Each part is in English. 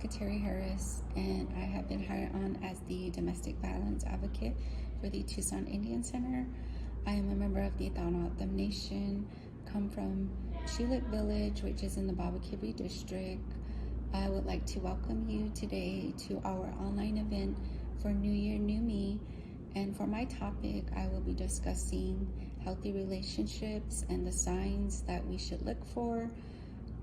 Kateri Harris, and I have been hired on as the domestic violence advocate for the Tucson Indian Center. I am a member of the Nyny Nation, come from Chilik Village, which is in the Babakibri district. I would like to welcome you today to our online event for New Year, New Me. And for my topic, I will be discussing healthy relationships and the signs that we should look for.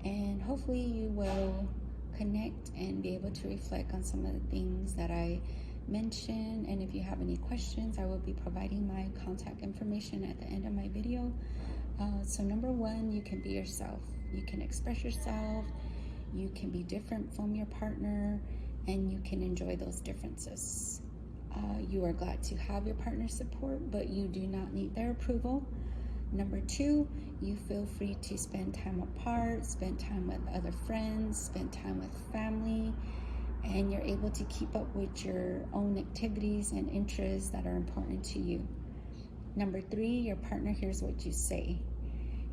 And hopefully you will connect and be able to reflect on some of the things that I mentioned. And if you have any questions, I will be providing my contact information at the end of my video. So number one, you can be yourself. You can express yourself. You can be different from your partner, and you can enjoy those differences. You are glad to have your partner's support, but you do not need their approval. Number two, you feel free to spend time apart, spend time with other friends, spend time with family, and you're able to keep up with your own activities and interests that are important to you. Number three, your partner hears what you say.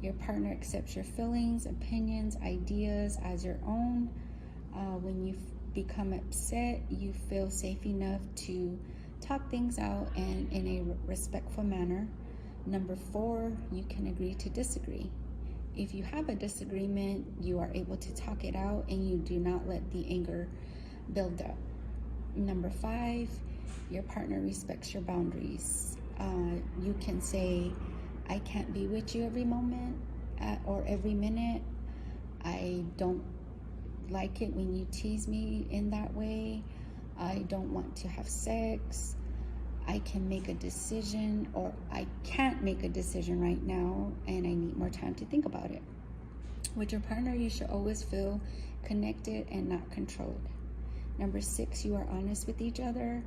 Your partner accepts your feelings, opinions, ideas as your own. When you become upset, you feel safe enough to talk things out and in a respectful manner. Number four, you can agree to disagree. If you have a disagreement, you are able to talk it out and you do not let the anger build up. Number five, your partner respects your boundaries. You can say, I can't be with you every moment or every minute. I don't like it when you tease me in that way. I don't want to have sex. I can make a decision, or I can't make a decision right now, and I need more time to think about it. With your partner, you should always feel connected and not controlled. Number six, you are honest with each other.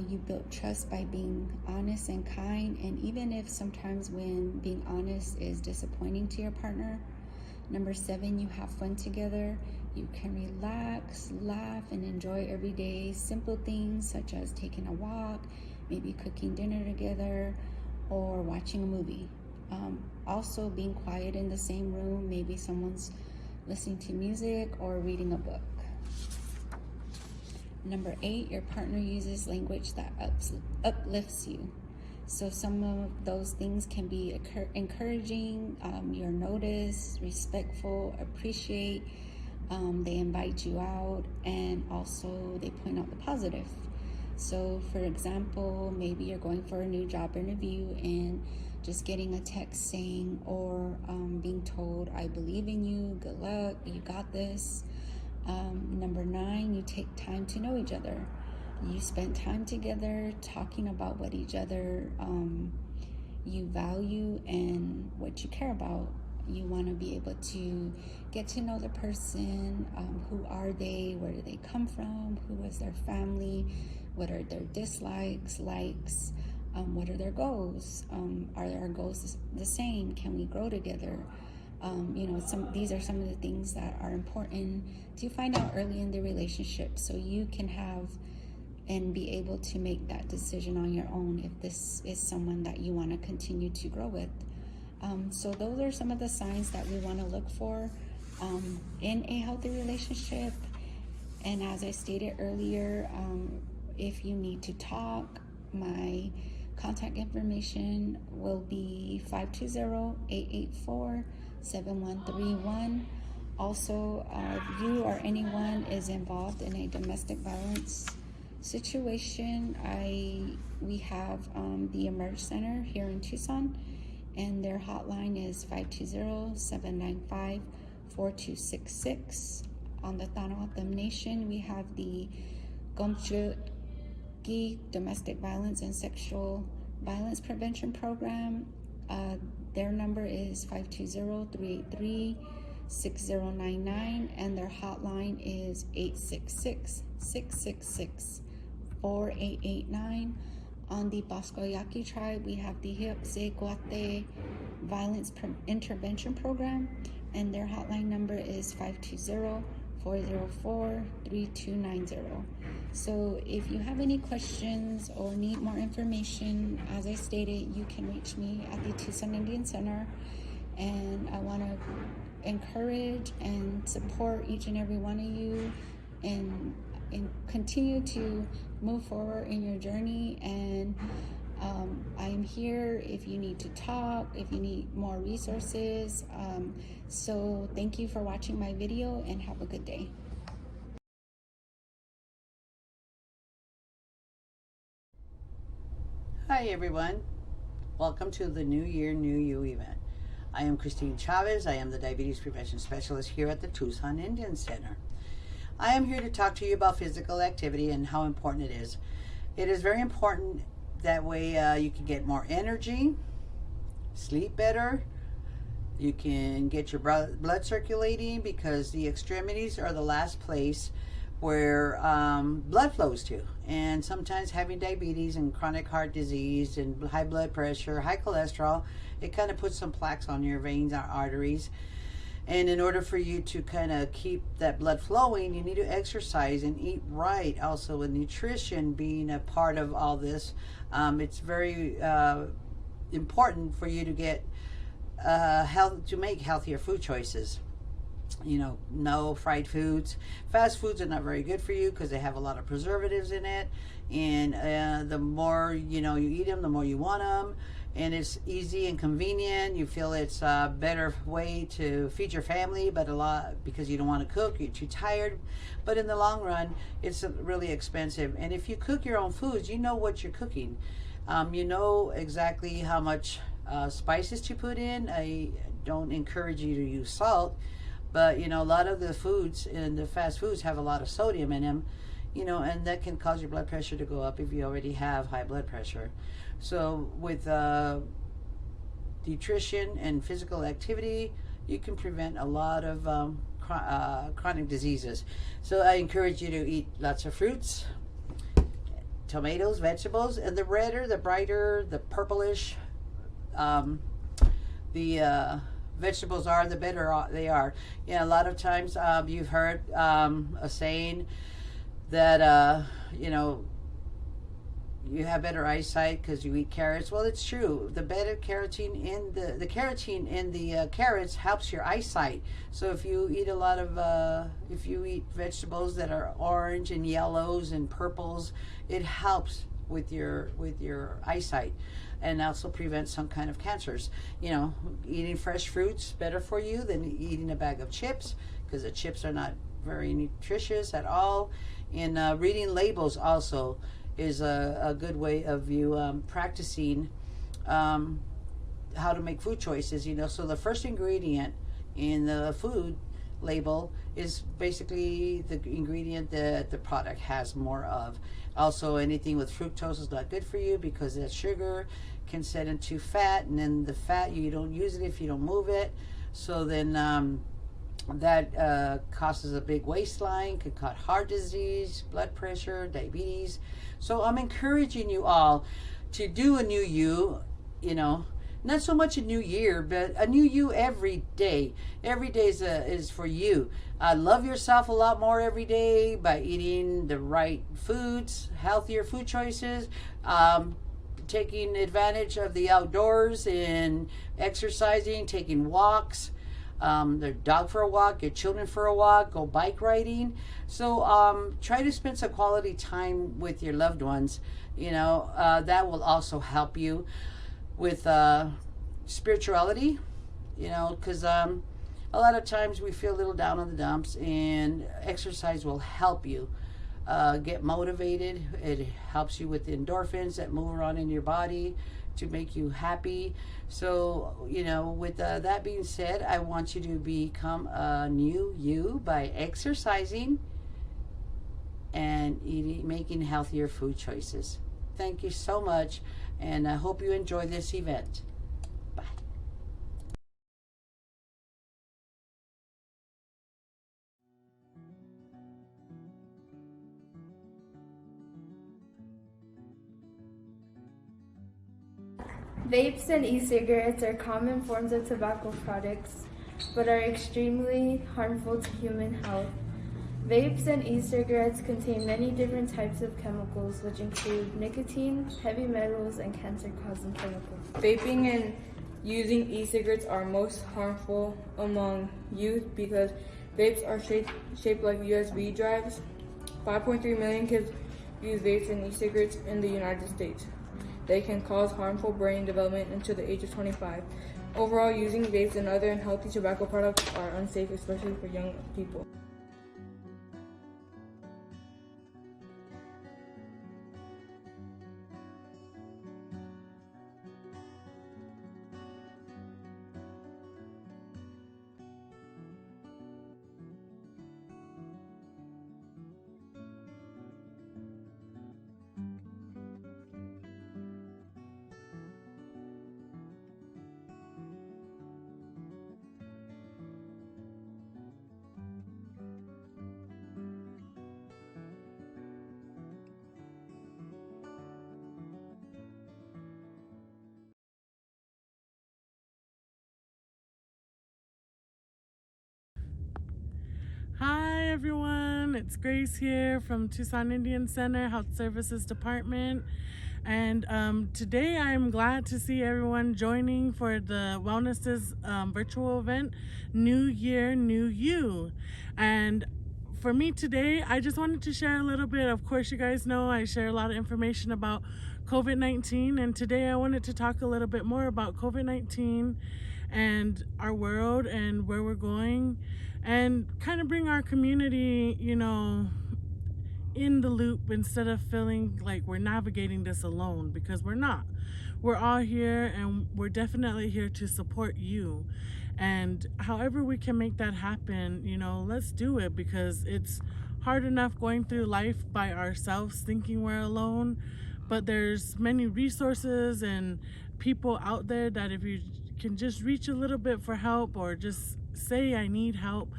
You build trust by being honest and kind, and even if sometimes when being honest is disappointing to your partner. Number seven, you have fun together. You can relax, laugh, and enjoy everyday simple things such as taking a walk, maybe cooking dinner together, or watching a movie. Also being quiet in the same room, maybe someone's listening to music or reading a book. Number eight, your partner uses language that uplifts you. So some of those things can be encouraging, you're noticed, respectful, appreciate, they invite you out, and also they point out the positive. So for example, maybe you're going for a new job interview and just getting a text saying, or being told, I believe in you, good luck, you got this. Number nine, you take time to know each other. You spend time together talking about what each other you value and what you care about. You want to be able to get to know the person. Who are they? Where do they come from? Who is their family? What are their dislikes, likes? What are their goals? Are our goals the same? Can we grow together? These are some of the things that are important to find out early in the relationship, so you can have and be able to make that decision on your own if this is someone that you want to continue to grow with. So those are some of the signs that we want to look for in a healthy relationship. And as I stated earlier, if you need to talk, my contact information will be 520-884-7131. Also, if you or anyone is involved in a domestic violence situation, we have the Emerge Center here in Tucson, and their hotline is 520-795-4266. On the Nyny Nation, we have the Domestic Violence and Sexual Violence Prevention Program. Their number is 520-383-6099, and their hotline is 866-666-4889. On the Bosco Yaqui tribe, we have the Hiopse Guate Violence Intervention Program, and their hotline number is 520-404-3290. So if you have any questions or need more information, as I stated, you can reach me at the Tucson Indian Center. And I want to encourage and support each and every one of you and continue to move forward in your journey. And I am here if you need to talk, if you need more resources. So thank you for watching my video, and have a good day. Hi everyone, welcome to the New Year, New You event. I am Christine Chavez. I am the Diabetes Prevention Specialist here at the Tucson Indian Center. I am here to talk to you about physical activity and how important it is. It is very important. That way you can get more energy, sleep better, you can get your blood circulating, because the extremities are the last place where blood flows to. And sometimes having diabetes and chronic heart disease and high blood pressure, high cholesterol, it kind of puts some plaques on your veins or arteries. And in order for you to kind of keep that blood flowing, you need to exercise and eat right. Also, with nutrition being a part of all this, it's very important for you to get to make healthier food choices. You know, no fried foods. Fast foods are not very good for you because they have a lot of preservatives in it, and the more you eat them, the more you want them. And it's easy and convenient. You feel it's a better way to feed your family, but a lot because you don't want to cook, you're too tired. But in the long run, it's really expensive. And if you cook your own foods, you know what you're cooking. You know exactly how much spices to put in. I don't encourage you to use salt, but a lot of the foods in the fast foods have a lot of sodium in them, and that can cause your blood pressure to go up if you already have high blood pressure. So with nutrition and physical activity, you can prevent a lot of chronic diseases. So I encourage you to eat lots of fruits, tomatoes, vegetables, and the redder, the brighter, the purplish the vegetables are, the better they are. A lot of times you've heard a saying that you have better eyesight because you eat carrots. Well, it's true. The beta carotene in the carotene in the carrots helps your eyesight. So if you eat a lot of if you eat vegetables that are orange and yellows and purples, it helps with your eyesight, and also prevents some kind of cancers. Eating fresh fruits better for you than eating a bag of chips, because the chips are not very nutritious at all. And reading labels also is a good way of you practicing how to make food choices. So the first ingredient in the food label is basically the ingredient that the product has more of. Also, anything with fructose is not good for you, because that sugar can set into fat, and then the fat, you don't use it if you don't move it. So then that causes a big waistline, could cause heart disease, blood pressure, diabetes. So I'm encouraging you all to do a new you, not so much a new year, but a new you every day. Every day is for you. Love yourself a lot more every day by eating the right foods, healthier food choices, taking advantage of the outdoors and exercising, taking walks, their dog for a walk, your children for a walk, go bike riding. So try to spend some quality time with your loved ones. That will also help you with spirituality, because a lot of times we feel a little down on the dumps, and exercise will help you get motivated. It helps you with the endorphins that move around in your body to make you happy. So, with that being said, I want you to become a new you by exercising and making healthier food choices. Thank you so much, and I hope you enjoy this event. Bye. Vapes and e-cigarettes are common forms of tobacco products, but are extremely harmful to human health. Vapes and e-cigarettes contain many different types of chemicals, which include nicotine, heavy metals, and cancer-causing chemicals. Vaping and using e-cigarettes are most harmful among youth because vapes are shaped like USB drives, 5.3 million kids use vapes and e-cigarettes in the United States. They can cause harmful brain development until the age of 25. Overall, using vapes and other unhealthy tobacco products are unsafe, especially for young people. Hi everyone, it's Grace here from Tucson Indian Center Health Services Department, and today I am glad to see everyone joining for the Wellness's virtual event, New Year, New You. And for me today, I just wanted to share a little bit. Of course, you guys know I share a lot of information about COVID-19, and today I wanted to talk a little bit more about COVID-19 and our world and where we're going, and kind of bring our community, in the loop instead of feeling like we're navigating this alone, because we're not. We're all here, and we're definitely here to support you. And however we can make that happen, let's do it, because it's hard enough going through life by ourselves thinking we're alone. But there's many resources and people out there that if you can just reach a little bit for help, or just say I need help,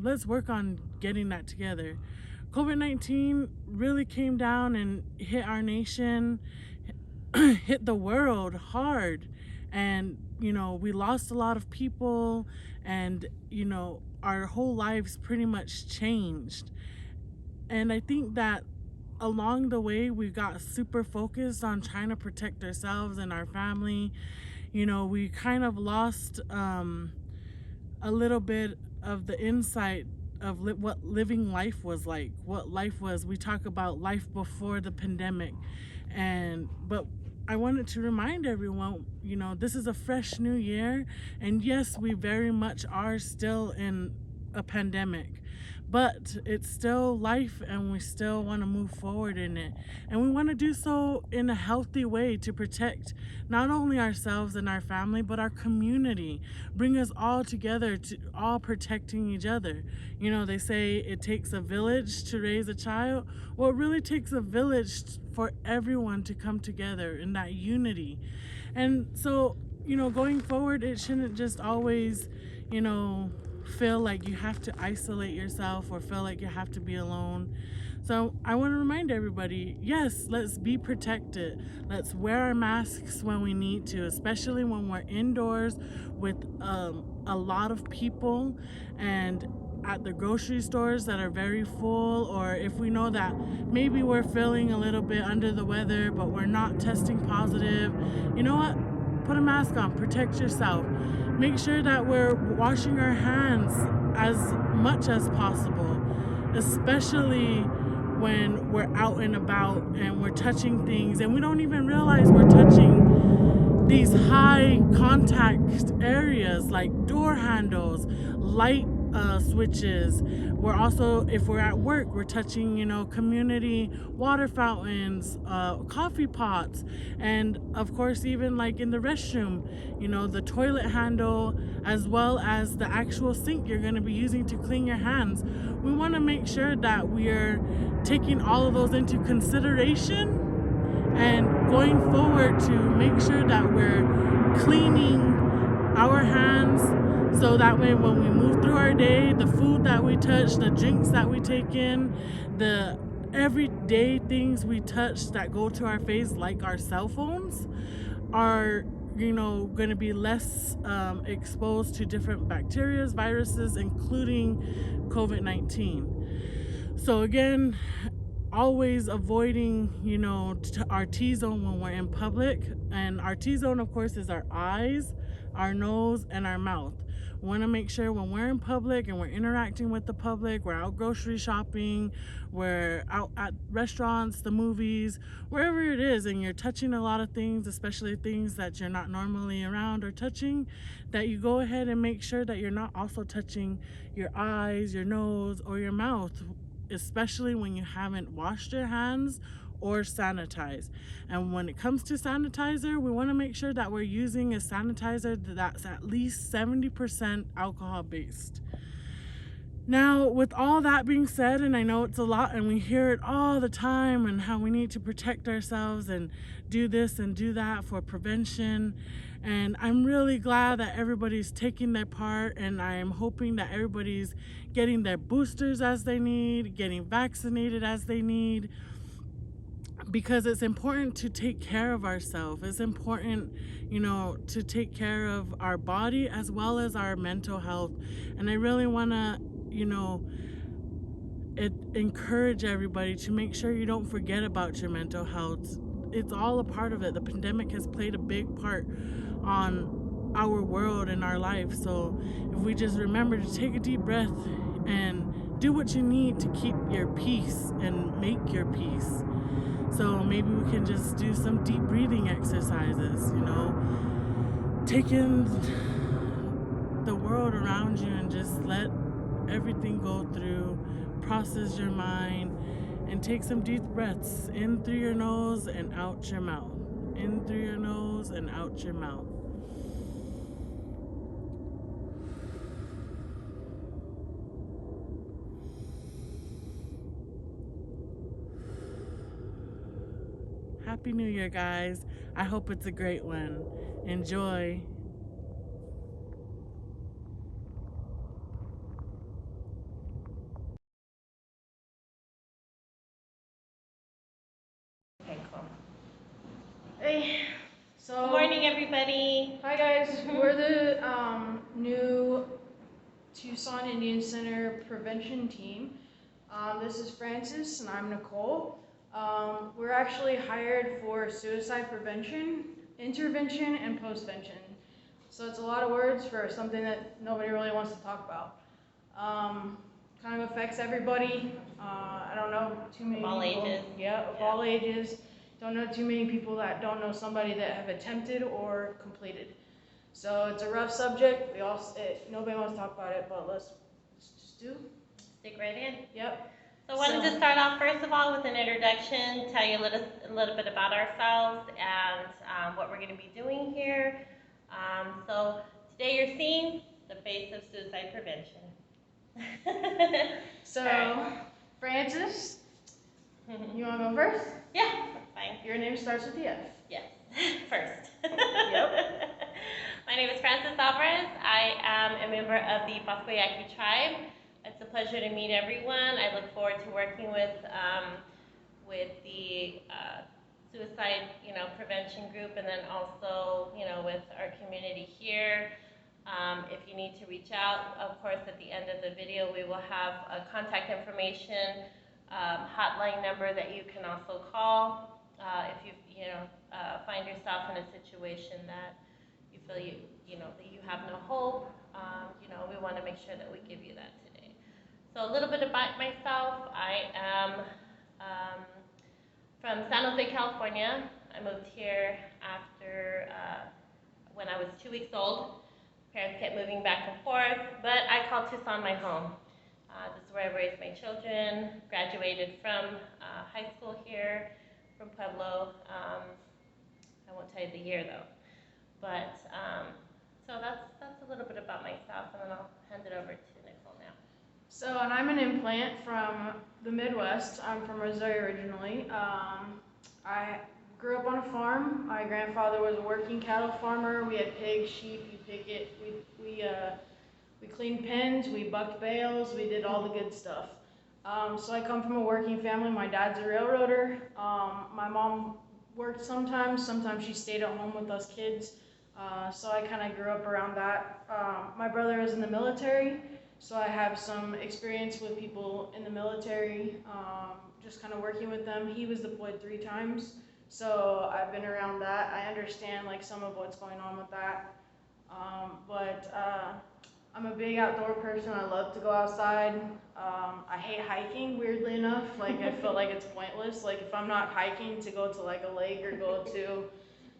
let's work on getting that together. COVID-19 really came down and hit our nation, hit the world hard, and we lost a lot of people, and our whole lives pretty much changed. And I think that along the way we got super focused on trying to protect ourselves and our family. We kind of lost a little bit of the insight of what living life was like, what life was. We talk about life before the pandemic, but I wanted to remind everyone, this is a fresh new year, and yes, we very much are still in a pandemic, but it's still life, and we still want to move forward in it, and we want to do so in a healthy way to protect not only ourselves and our family, but our community. Bring us all together, to all protecting each other. They say it takes a village to raise a child. Well, it really takes a village for everyone to come together in that unity. And so, going forward, it shouldn't just always, feel like you have to isolate yourself or feel like you have to be alone. So I want to remind everybody, yes, let's be protected. Let's wear our masks when we need to, especially when we're indoors with a lot of people, and at the grocery stores that are very full, or if we know that maybe we're feeling a little bit under the weather but we're not testing positive, you know what? Put a mask on, protect yourself. Make sure that we're washing our hands as much as possible, especially when we're out and about and we're touching things and we don't even realize we're touching these high contact areas like door handles, light switches. We're also, if we're at work, we're touching, community water fountains, coffee pots, and of course, even like in the restroom, the toilet handle, as well as the actual sink you're going to be using to clean your hands. We want to make sure that we're taking all of those into consideration and going forward to make sure that we're cleaning our hands, so that way when we move through our day, the food that we touch, the drinks that we take in, the everyday things we touch that go to our face, like our cell phones, are going to be less exposed to different bacteria, viruses, including COVID-19. So again, always avoiding our T-zone when we're in public. And our T-zone, of course, is our eyes, our nose, and our mouth. We want to make sure when we're in public and we're interacting with the public, we're out grocery shopping, we're out at restaurants, the movies, wherever it is, and you're touching a lot of things, especially things that you're not normally around or touching, that you go ahead and make sure that you're not also touching your eyes, your nose, or your mouth, especially when you haven't washed your hands or sanitize. And when it comes to sanitizer, we want to make sure that we're using a sanitizer that's at least 70% alcohol based. Now, with all that being said, and I know it's a lot and we hear it all the time, and how we need to protect ourselves and do this and do that for prevention, and I'm really glad that everybody's taking their part, and I'm hoping that everybody's getting their boosters as they need, getting vaccinated as they need, because it's important to take care of ourselves. It's important, to take care of our body as well as our mental health. And I really want to, encourage everybody to make sure you don't forget about your mental health. It's all a part of it. The pandemic has played a big part on our world and our life. So if we just remember to take a deep breath and do what you need to keep your peace and make your peace. So maybe we can just do some deep breathing exercises, take in the world around you and just let everything go through, process your mind, and take some deep breaths in through your nose and out your mouth. In through your nose and out your mouth. Happy New Year, guys. I hope it's a great one. Enjoy. Okay, cool. Hey, so Good morning, everybody. hi guys. We're the new Tucson Indian Center prevention team. This is Francis and I'm Nicole. We're actually hired for suicide prevention, intervention, and postvention. So it's a lot of words for something that nobody really wants to talk about. Kind of affects everybody. I don't know too many Of all people. ages. Yeah, of all ages. Don't know too many people that don't know somebody that have attempted or completed. So it's a rough subject. Nobody wants to talk about it, but let's just do. Stick right in. Yep. So I wanted to start off first of all with an introduction, tell you a little bit about ourselves and what we're going to be doing here. So today you're seeing the face of suicide prevention. So, Right. Francis, you want to go first? Yeah, that's fine. Your name starts with the F. Yes, first. Yep. My name is Francis Alvarez. I am a member of the Pascoyaqui tribe. It's a pleasure to meet everyone. I look forward to working with the suicide, prevention group, and then also, with our community here. If you need to reach out, of course, at the end of the video, we will have a contact information hotline number that you can also call if you find yourself in a situation that you feel that you have no hope. We want to make sure that we give you that today. So a little bit about myself. I am from San Jose, California. I moved here after when I was 2 weeks old. Parents kept moving back and forth, but I call Tucson my home. This is where I raised my children, graduated from high school here, from Pueblo. I won't tell you the year though. But, so that's a little bit about myself, and then I'll hand it over to Nicole now. So, and I'm an implant from the Midwest. I'm from Missouri originally. I grew up on a farm. My grandfather was a working cattle farmer. We had pigs, sheep, you pick it. We cleaned pens, we bucked bales, we did all the good stuff. So I come from a working family. My dad's a railroader. My mom worked sometimes she stayed at home with us kids. So I kind of grew up around that. My brother is in the military, so I have some experience with people in the military, just kind of working with them. He was deployed 3 times, so I've been around that. I understand like some of what's going on with that. But I'm a big outdoor person. I love to go outside. I hate hiking, weirdly enough. Like, I feel like it's pointless. Like, if I'm not hiking to go to like a lake or go to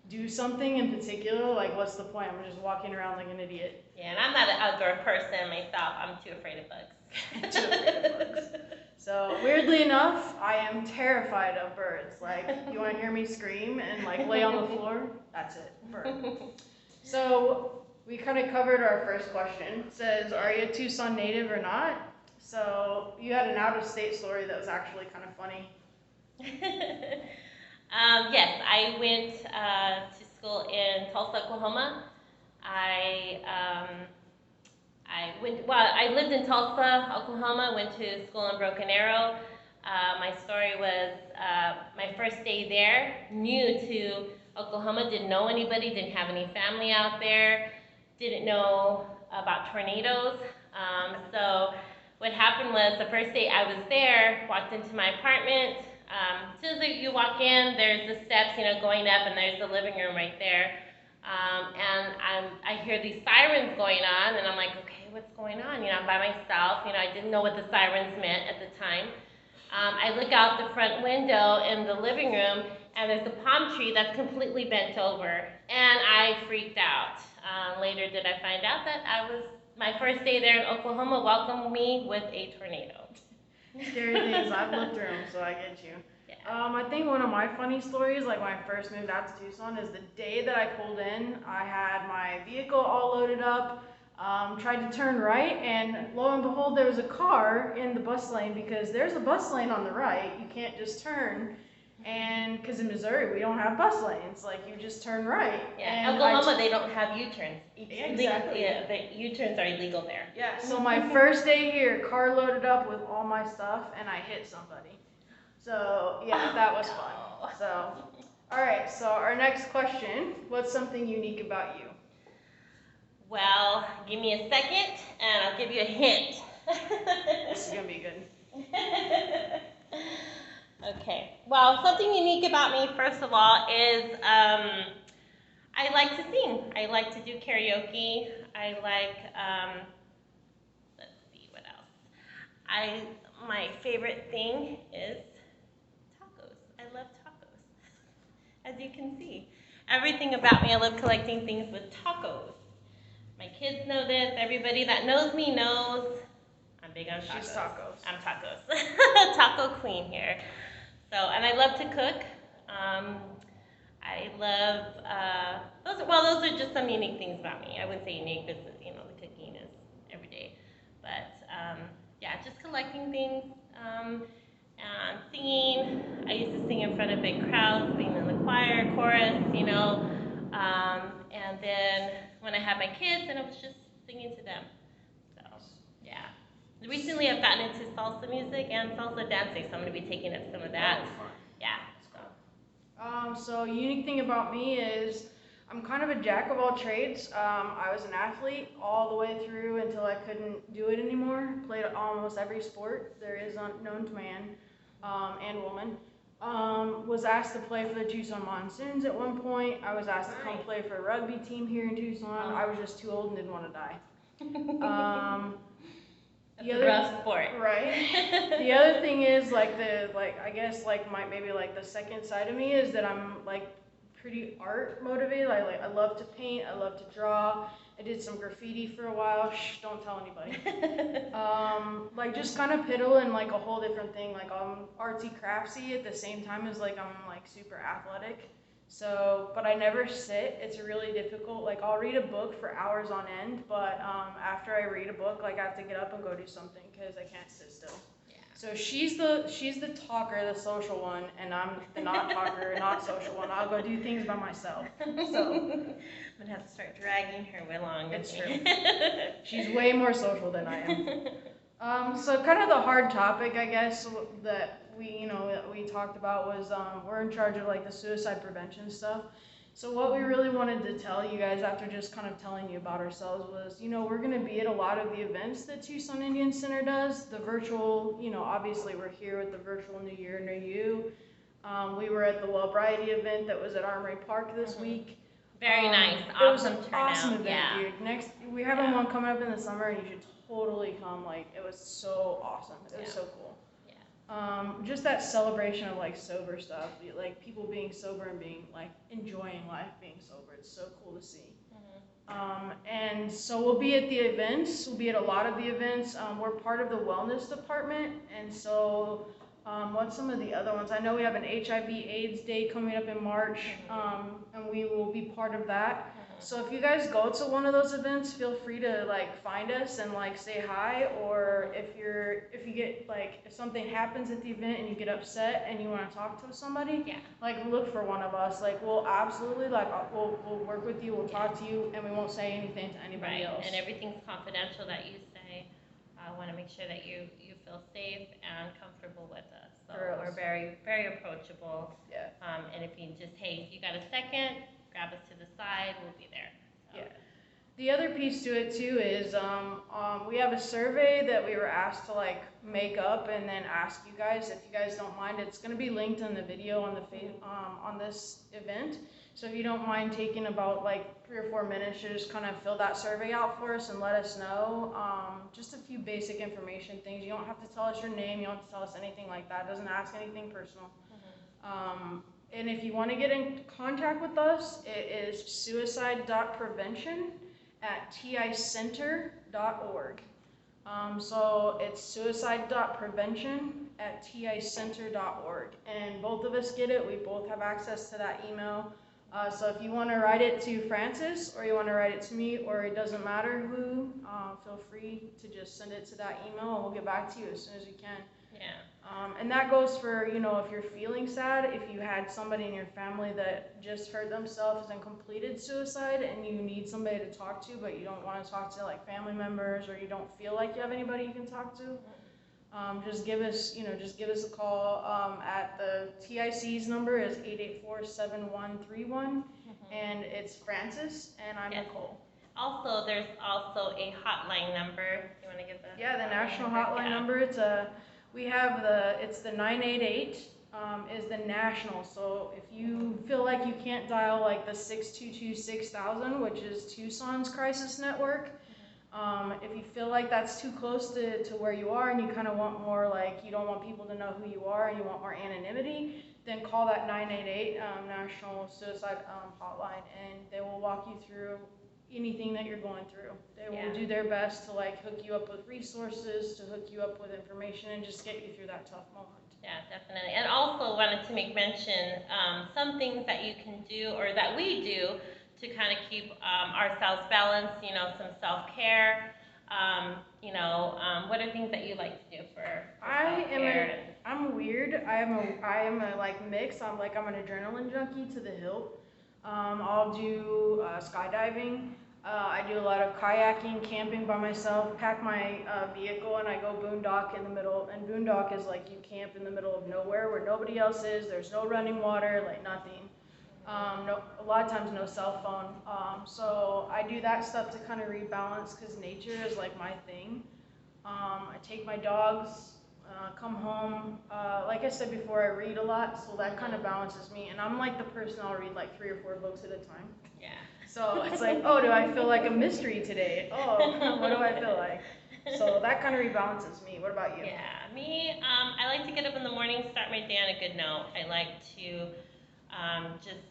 do something in particular, like, what's the point? I'm just walking around like an idiot. Yeah, and I'm not an outdoor person myself. I'm too afraid of bugs. Too afraid of bugs. So, weirdly enough, I am terrified of birds. Like, you want to hear me scream and like lay on the floor? That's it, bird. So, we kind of covered our first question. It says, are you a Tucson native or not? So, you had an out-of-state story that was actually kind of funny. Yes, I went to school in Tulsa, Oklahoma. I lived in Tulsa, Oklahoma, went to school in Broken Arrow. My story was my first day there, new to Oklahoma, didn't know anybody, didn't have any family out there, didn't know about tornadoes. So what happened was the first day I was there, walked into my apartment. As soon as you walk in, there's the steps, going up, and there's the living room right there. And I hear these sirens going on, and I'm like, okay, what's going on? I'm by myself. I didn't know what the sirens meant at the time. I look out the front window in the living room, and there's a palm tree that's completely bent over, and I freaked out. Later did I find out that my first day there in Oklahoma welcomed me with a tornado. Scary things. I've lived through them, so I get you. Yeah. I think one of my funny stories, like when I first moved out to Tucson, is the day that I pulled in. I had my vehicle all loaded up, tried to turn right, and lo and behold, there was a car in the bus lane, because there's a bus lane on the right. You can't just turn. And because in Missouri, we don't have bus lanes. Like, you just turn right. Yeah, Oklahoma, they don't have U-turns. Exactly. Yeah, the U-turns are illegal there. Yeah, so my first day here, car loaded up with all my stuff, and I hit somebody. So, yeah, that was fun. So, all right, so our next question, what's something unique about you? Well, give me a second, and I'll give you a hint. This is going to be good. Okay, well, something unique about me, first of all, is I like to sing. I like to do karaoke. I like, let's see, what else? My favorite thing is tacos. I love tacos, as you can see. Everything about me, I love collecting things with tacos. My kids know this. Everybody that knows me knows I'm big on tacos. She's tacos. I'm tacos. Taco queen here. So, and I love to cook. I love, those are just some unique things about me. I wouldn't say unique because, the cooking is every day. But, yeah, just collecting things, and singing. I used to sing in front of big crowds, being in the choir, chorus, and then when I had my kids, then I was just singing to them. So, yeah. Recently, I've gotten into salsa music and salsa dancing, so I'm going to be taking up some of that. Yeah. So unique thing about me is I'm kind of a jack of all trades. I was an athlete all the way through until I couldn't do it anymore. Played almost every sport there is known to man and woman. Was asked to play for the Tucson Monsoons at one point. I was asked to come play for a rugby team here in Tucson. I was just too old and didn't want to die. That's a rough sport. Right. The other thing is I guess maybe the second side of me is that I'm pretty art motivated. I love to paint, I love to draw. I did some graffiti for a while. Shh, don't tell anybody. Just kind of piddle in a whole different thing. I'm artsy craftsy at the same time as I'm super athletic. So, but I never sit. It's really difficult. I'll read a book for hours on end, but after I read a book, I have to get up and go do something because I can't sit still. Yeah. So she's the talker, the social one, and I'm the not talker, not social one. I'll go do things by myself. So I'm gonna have to start dragging her along. It's true. She's way more social than I am. So kind of the hard topic, I guess, that we talked about was we're in charge of the suicide prevention stuff. So what we really wanted to tell you guys after just kind of telling you about ourselves was, we're going to be at a lot of the events that Tucson Indian Center does. The virtual, obviously we're here with the virtual New Year, New You. We were at the Wellbriety event that was at Armory Park this week. Very nice. It was Awesome an turnout. awesome event, Yeah. dude. We have one coming up in the summer, and you should totally come. Like, it was so awesome. It was so cool. Yeah. Just that celebration of like sober stuff, like people being sober and being like enjoying life being sober. It's so cool to see. And so we'll be at the events. We'll be at a lot of the events. We're part of the wellness department, and so what's some of the other ones? I know we have an HIV/AIDS day coming up in March, and we will be part of that. So if you guys go to one of those events, feel free to like find us and like say hi, or if you get like if something happens at the event and you get upset and you want to talk to somebody, like look for one of us. Like we'll absolutely like we'll work with you, we'll talk to you, and we won't say anything to anybody else. And everything's confidential that you say. I want to make sure that you feel safe and comfortable with us. So we're very, very approachable. Yeah. And if you just, hey, if you got a second, grab us to the side, we'll be there. So. Yeah. The other piece to it too is we have a survey that we were asked to like make up and then ask you guys if you guys don't mind. It's going to be linked in the video on the on this event. So if you don't mind taking about like 3 or 4 minutes to just kind of fill that survey out for us and let us know just a few basic information things. You don't have to tell us your name. You don't have to tell us anything like that. It doesn't ask anything personal. And if you want to get in contact with us, it is suicide.prevention@ticenter.org. So it's suicide.prevention@ticenter.org. And both of us get it. We both have access to that email. So if you want to write it to Francis or you want to write it to me, or it doesn't matter who, feel free to just send it to that email and we'll get back to you as soon as we can. Yeah. And that goes for, you know, if you're feeling sad, if you had somebody in your family that just hurt themselves and completed suicide and you need somebody to talk to, but you don't want to talk to like family members or you don't feel like you have anybody you can talk to, just give us a call. At the TIC's number is 884-7131, and it's Francis and I'm Nicole. Also, there's also a hotline number. You want to give the the national hotline number. It's the 988 is the national. So if you feel like you can't dial like the 622-6000, which is Tucson's crisis network, if you feel like that's too close to where you are and you kind of want more, like you don't want people to know who you are and you want more anonymity, then call that 988 National Suicide Hotline, and they will walk you through anything that you're going through. They will do their best to like hook you up with resources, to hook you up with information, and just get you through that tough moment. Yeah, definitely. And also wanted to make mention some things that you can do or that we do to kind of keep ourselves balanced, you know, some self-care. What are things that you like to do for self-care? I'm weird. I am a like mix. I'm an adrenaline junkie to the hilt. I'll do skydiving. I do a lot of kayaking, camping by myself, pack my vehicle, and I go boondock in the middle. And boondock is like you camp in the middle of nowhere where nobody else is. There's no running water, like nothing. A lot of times no cell phone. So I do that stuff to kind of rebalance because nature is like my thing. I take my dogs, come home. Like I said before, I read a lot, so that kind of balances me. And I'm like the person I'll read like 3 or 4 books at a time. Yeah. So it's like, oh, do I feel like a mystery today? Oh, what do I feel like? So that kind of rebalances me. What about you? Yeah, me, I like to get up in the morning, start my day on a good note. I like to just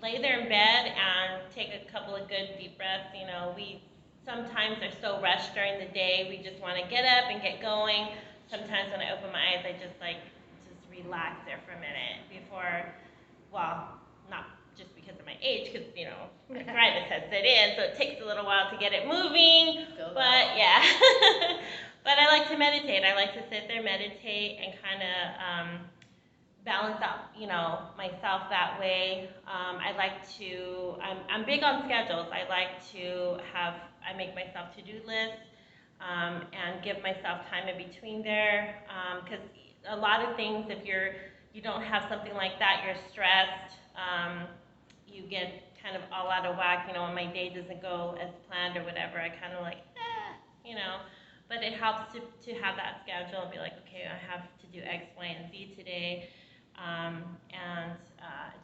lay there in bed and take a couple of good deep breaths. You know, we sometimes are so rushed during the day, we just want to get up and get going. Sometimes when I open my eyes, I just relax there for a minute before, well, not just because of my age, because, you know, arthritis has set in, so it takes a little while to get it moving, but yeah. But I like to meditate. I like to sit there, meditate, and kind of balance out, you know, myself that way. I'm big on schedules. I make myself to-do lists and give myself time in between there, because a lot of things, if you don't have something like that, you're stressed, you get kind of all out of whack, you know, when my day doesn't go as planned or whatever, I kind of you know, but it helps to have that schedule and be like, okay, I have to do X, Y, and Z today. And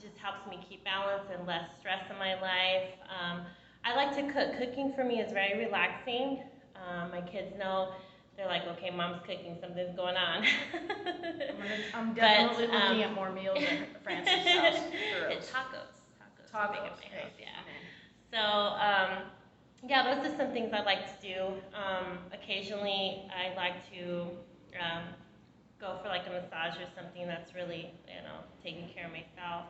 just helps me keep balance and less stress in my life. I like to cook. Cooking for me is very relaxing. My kids know, they're like, okay, mom's cooking, something's going on. I'm definitely But, looking at more meals at Francis' house. It's tacos. Tacos, Big at my hey, house, yeah. man. So, yeah, those are some things I like to do. Occasionally, I like to go for like a massage or something that's really, taking care of myself.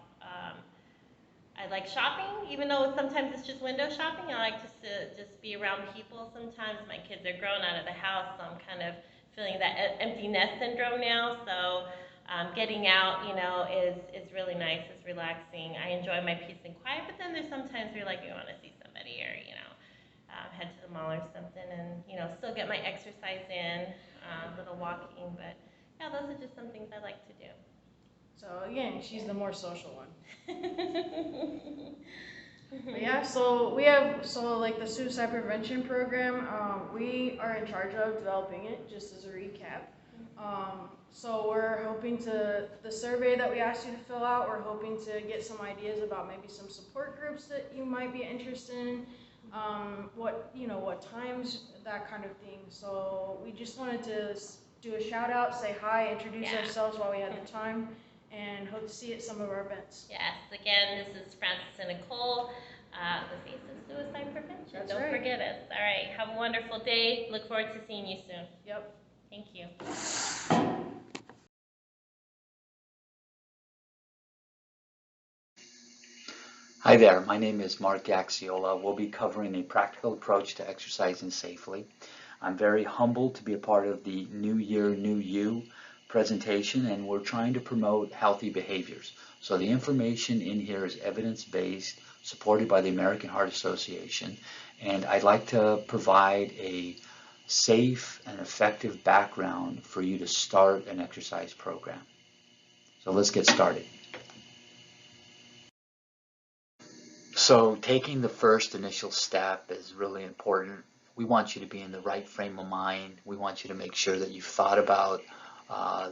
I like shopping, even though sometimes it's just window shopping. I like to just be around people. Sometimes my kids are grown out of the house, so I'm kind of feeling that empty nest syndrome now. So getting out, is really nice. It's relaxing. I enjoy my peace and quiet, but then there's sometimes where you want to see somebody or, head to the mall or something and, still get my exercise in, a little walking. But yeah, those are just some things I like to do. So again, she's the more social one. But yeah, so like the suicide prevention program, we are in charge of developing it, just as a recap. So we're hoping the survey that we asked you to fill out, we're hoping to get some ideas about maybe some support groups that you might be interested in, what times, that kind of thing. So we just wanted to do a shout out, say hi, introduce ourselves while we had the time, and hope to see you at some of our events. Yes, again, this is Francis and Nicole, the face of suicide prevention. That's Don't right. forget us. All right, have a wonderful day. Look forward to seeing you soon. Yep. Thank you. Hi there, my name is Mark Gaxiola. We'll be covering a practical approach to exercising safely. I'm very humbled to be a part of the New Year, New You presentation, and we're trying to promote healthy behaviors. So the information in here is evidence-based, supported by the American Heart Association, and I'd like to provide a safe and effective background for you to start an exercise program. So let's get started. So taking the first initial step is really important. We want you to be in the right frame of mind. We want you to make sure that you've thought about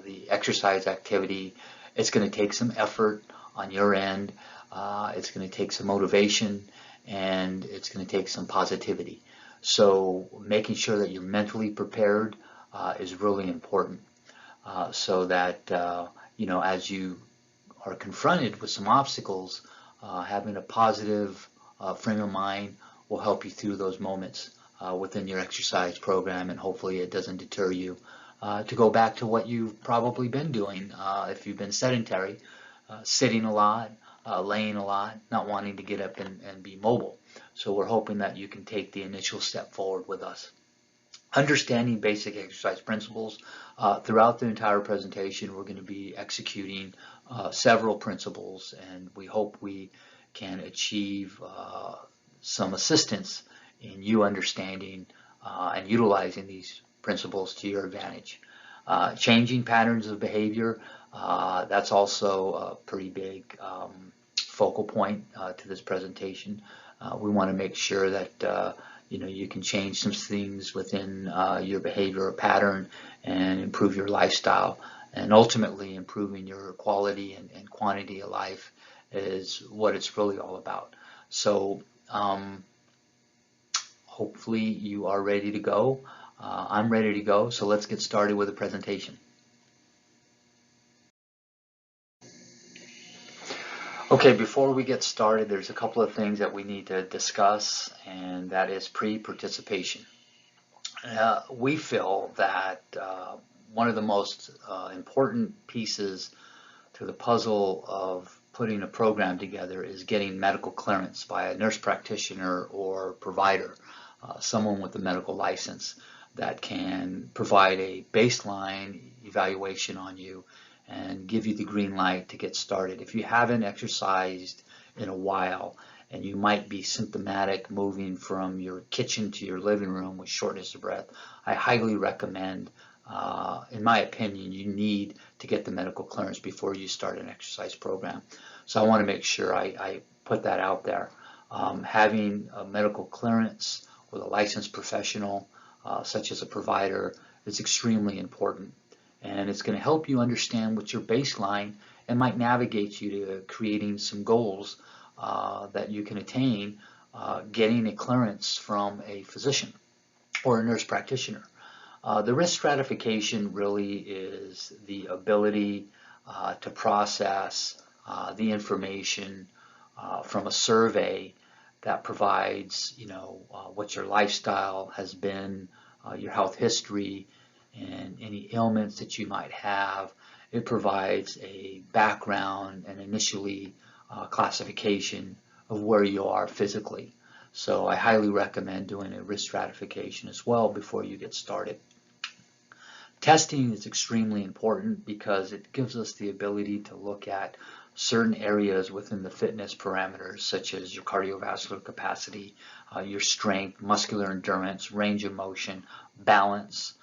the exercise activity. It's going to take some effort on your end. It's going to take some motivation, and it's going to take some positivity. So making sure that you're mentally prepared is really important, so that as you are confronted with some obstacles, having a positive frame of mind will help you through those moments within your exercise program, and hopefully it doesn't deter you to go back to what you've probably been doing. If you've been sedentary, sitting a lot, laying a lot, not wanting to get up and be mobile. So we're hoping that you can take the initial step forward with us. Understanding basic exercise principles. Throughout the entire presentation, we're going to be executing several principles, and we hope we can achieve some assistance in you understanding and utilizing these principles to your advantage. Changing patterns of behavior, that's also a pretty big focal point to this presentation. We want to make sure that you can change some things within your behavior or pattern and improve your lifestyle, and ultimately improving your quality and quantity of life is what it's really all about. So hopefully you are ready to go. I'm ready to go, so let's get started with the presentation. Okay, before we get started, there's a couple of things that we need to discuss, and that is pre-participation. We feel that one of the most important pieces to the puzzle of putting a program together is getting medical clearance by a nurse practitioner or provider, someone with a medical license that can provide a baseline evaluation on you and give you the green light to get started. If you haven't exercised in a while and you might be symptomatic moving from your kitchen to your living room with shortness of breath, I highly recommend, in my opinion, you need to get the medical clearance before you start an exercise program. So I want to make sure I put that out there. Having a medical clearance with a licensed professional, such as a provider, is extremely important. and it's going to help you understand what's your baseline and might navigate you to creating some goals that you can attain, getting a clearance from a physician or a nurse practitioner. The risk stratification really is the ability to process the information from a survey that provides, what your lifestyle has been, your health history, and any ailments that you might have. It provides a background and initially classification of where you are physically. So I highly recommend doing a risk stratification as well before you get started. Testing is extremely important because it gives us the ability to look at certain areas within the fitness parameters, such as your cardiovascular capacity, your strength, muscular endurance, range of motion, balance,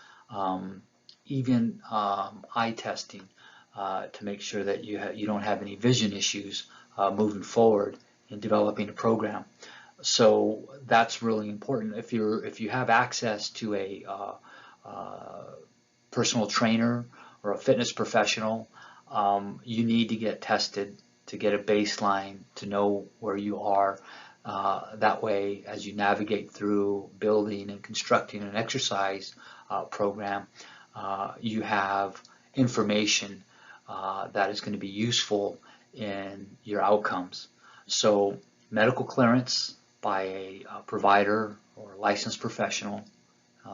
even eye testing to make sure that you don't have any vision issues moving forward in developing a program. So that's really important. If you have access to a personal trainer or a fitness professional, you need to get tested to get a baseline to know where you are. That way, as you navigate through building and constructing an exercise program, you have information that is going to be useful in your outcomes. So medical clearance by a provider or a licensed professional,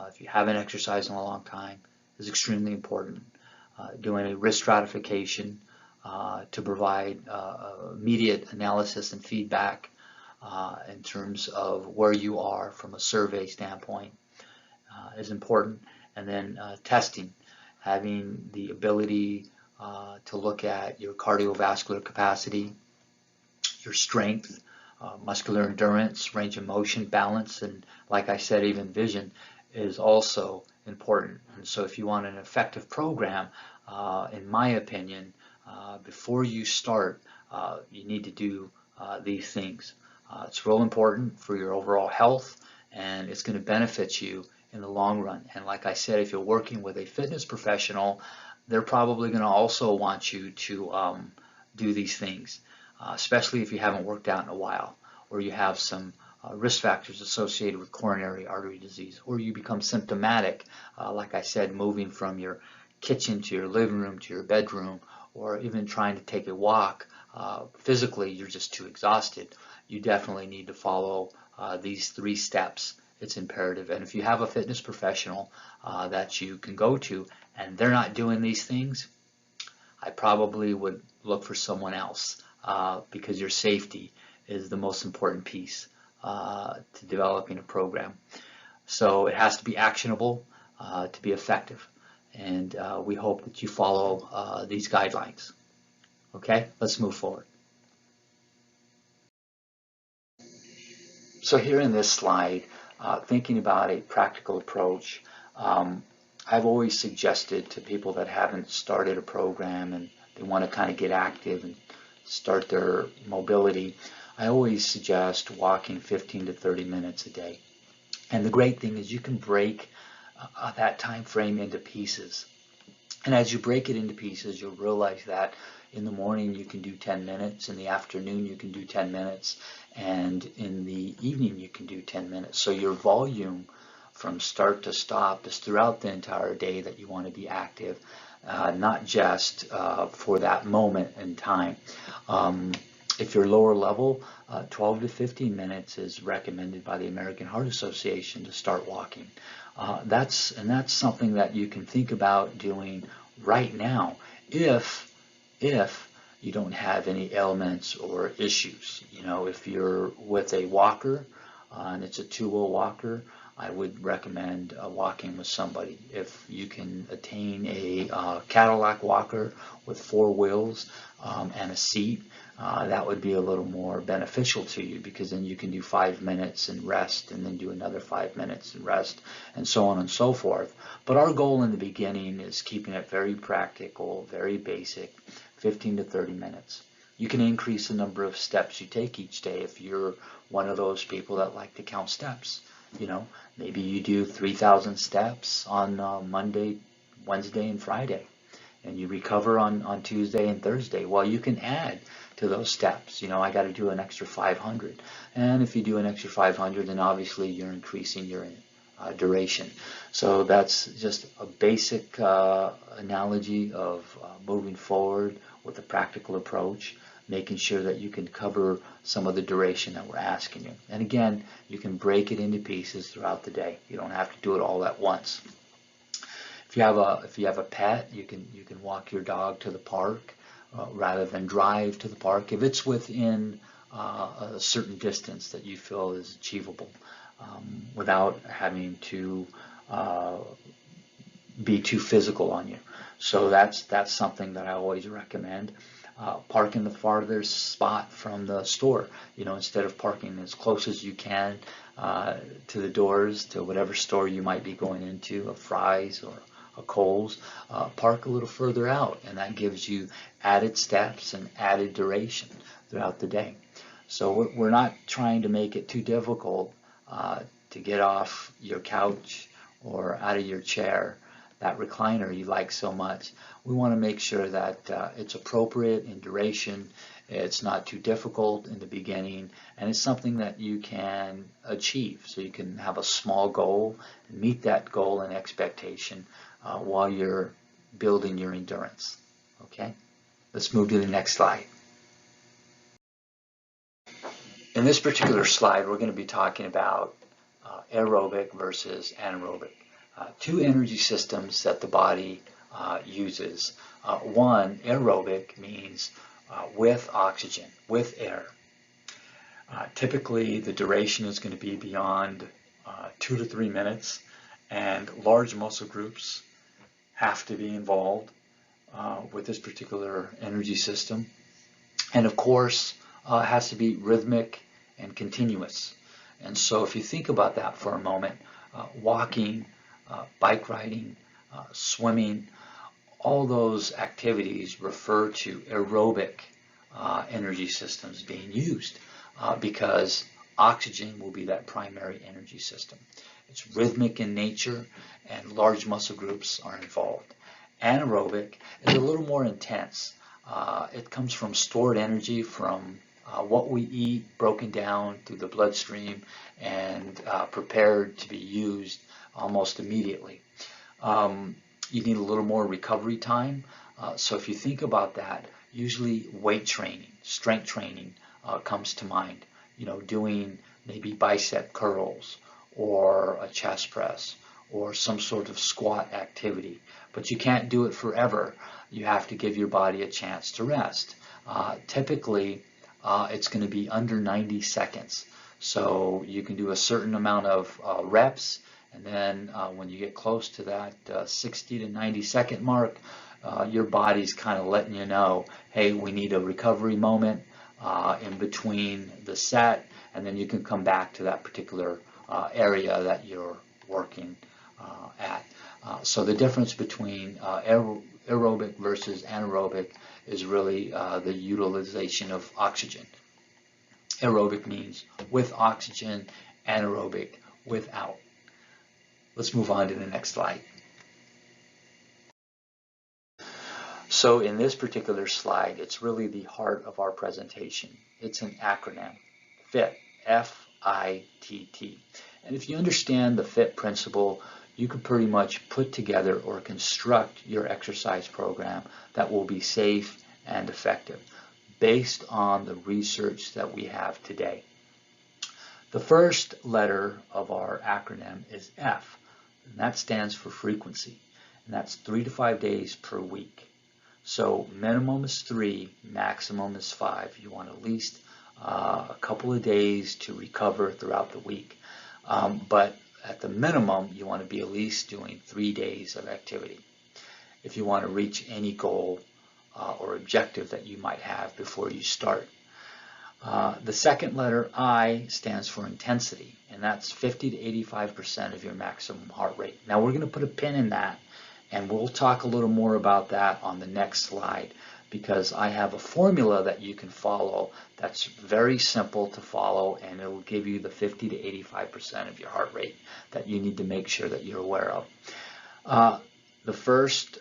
if you haven't exercised in a long time, is extremely important. Doing a risk stratification to provide immediate analysis and feedback in terms of where you are from a survey standpoint is important. And then testing, having the ability to look at your cardiovascular capacity, your strength, muscular endurance, range of motion, balance, and like I said, even vision is also important. And so if you want an effective program, in my opinion, before you start, you need to do these things. It's real important for your overall health, and it's going to benefit you in the long run. And like I said, if you're working with a fitness professional, they're probably going to also want you to do these things, especially if you haven't worked out in a while, or you have some risk factors associated with coronary artery disease, or you become symptomatic, like I said, moving from your kitchen to your living room to your bedroom, or even trying to take a walk. Physically, you're just too exhausted. You definitely need to follow these 3 steps. It's imperative. And if you have a fitness professional that you can go to and they're not doing these things, I probably would look for someone else because your safety is the most important piece to developing a program. So it has to be actionable to be effective. And we hope that you follow these guidelines. Okay, let's move forward. So here in this slide, thinking about a practical approach, I've always suggested to people that haven't started a program and they want to kind of get active and start their mobility, I always suggest walking 15 to 30 minutes a day. And the great thing is you can break that time frame into pieces. And as you break it into pieces, you'll realize that in the morning you can do 10 minutes, in the afternoon you can do 10 minutes, and in the evening you can do 10 minutes. So your volume from start to stop is throughout the entire day that you want to be active, not just for that moment in time. If you're lower level, 12 to 15 minutes is recommended by the American Heart Association to start walking. That's something that you can think about doing right now if you don't have any ailments or issues. If you're with a walker and it's a two-wheel walker, I would recommend walking with somebody. If you can attain a Cadillac walker with 4 wheels and a seat, that would be a little more beneficial to you, because then you can do 5 minutes and rest, and then do another 5 minutes and rest, and so on and so forth. But our goal in the beginning is keeping it very practical, very basic, 15 to 30 minutes. You can increase the number of steps you take each day if you're one of those people that like to count steps. Maybe you do 3,000 steps on Monday, Wednesday, and Friday. and you recover on Tuesday and Thursday, well, you can add to those steps. I got to do an extra 500. And if you do an extra 500, then obviously you're increasing your duration. So that's just a basic analogy of moving forward with a practical approach, making sure that you can cover some of the duration that we're asking you. And again, you can break it into pieces throughout the day. You don't have to do it all at once. If you have a pet, you can walk your dog to the park rather than drive to the park if it's within a certain distance that you feel is achievable, without having to be too physical on you. So that's something that I always recommend. Park in the farthest spot from the store. Instead of parking as close as you can to the doors, to whatever store you might be going into, a Fry's or a Kohl's, park a little further out, and that gives you added steps and added duration throughout the day. So we're not trying to make it too difficult to get off your couch or out of your chair, that recliner you like so much. We want to make sure that it's appropriate in duration, it's not too difficult in the beginning, and it's something that you can achieve. So you can have a small goal and meet that goal and expectation while you're building your endurance. Okay, let's move to the next slide. In this particular slide, we're going to be talking about aerobic versus anaerobic. Two energy systems that the body uses. One, aerobic, means with oxygen, with air. Typically, the duration is going to be beyond 2 to 3 minutes, and large muscle groups have to be involved with this particular energy system. And of course, it has to be rhythmic and continuous. And so if you think about that for a moment, walking, bike riding, swimming, all those activities refer to aerobic energy systems being used because oxygen will be that primary energy system. It's rhythmic in nature and large muscle groups are involved. Anaerobic is a little more intense. It comes from stored energy from what we eat, broken down through the bloodstream and prepared to be used almost immediately. You need a little more recovery time. So if you think about that, usually weight training, strength training comes to mind. Doing maybe bicep curls or a chest press or some sort of squat activity. But you can't do it forever. You have to give your body a chance to rest. Typically, it's going to be under 90 seconds. So you can do a certain amount of reps, and then when you get close to that 60 to 90 second mark, your body's kind of letting you know, hey, we need a recovery moment in between the set, and then you can come back to that particular area that you're working at. So the difference between aerobic versus anaerobic is really the utilization of oxygen. Aerobic means with oxygen, anaerobic without. Let's move on to the next slide. So in this particular slide, it's really the heart of our presentation. It's an acronym, FIT, F-I-T-T. And if you understand the FIT principle, you can pretty much put together or construct your exercise program that will be safe and effective based on the research that we have today. The first letter of our acronym is F, and that stands for frequency, and that's 3 to 5 days per week. So minimum is 3, maximum is 5. You want at least a couple of days to recover throughout the week. But at the minimum, you want to be at least doing 3 days of activity if you want to reach any goal or objective that you might have before you start. The second letter, I, stands for intensity, and that's 50 to 85% of your maximum heart rate. Now we're going to put a pin in that, and we'll talk a little more about that on the next slide, because I have a formula that you can follow that's very simple to follow, and it will give you the 50 to 85% of your heart rate that you need to make sure that you're aware of. The first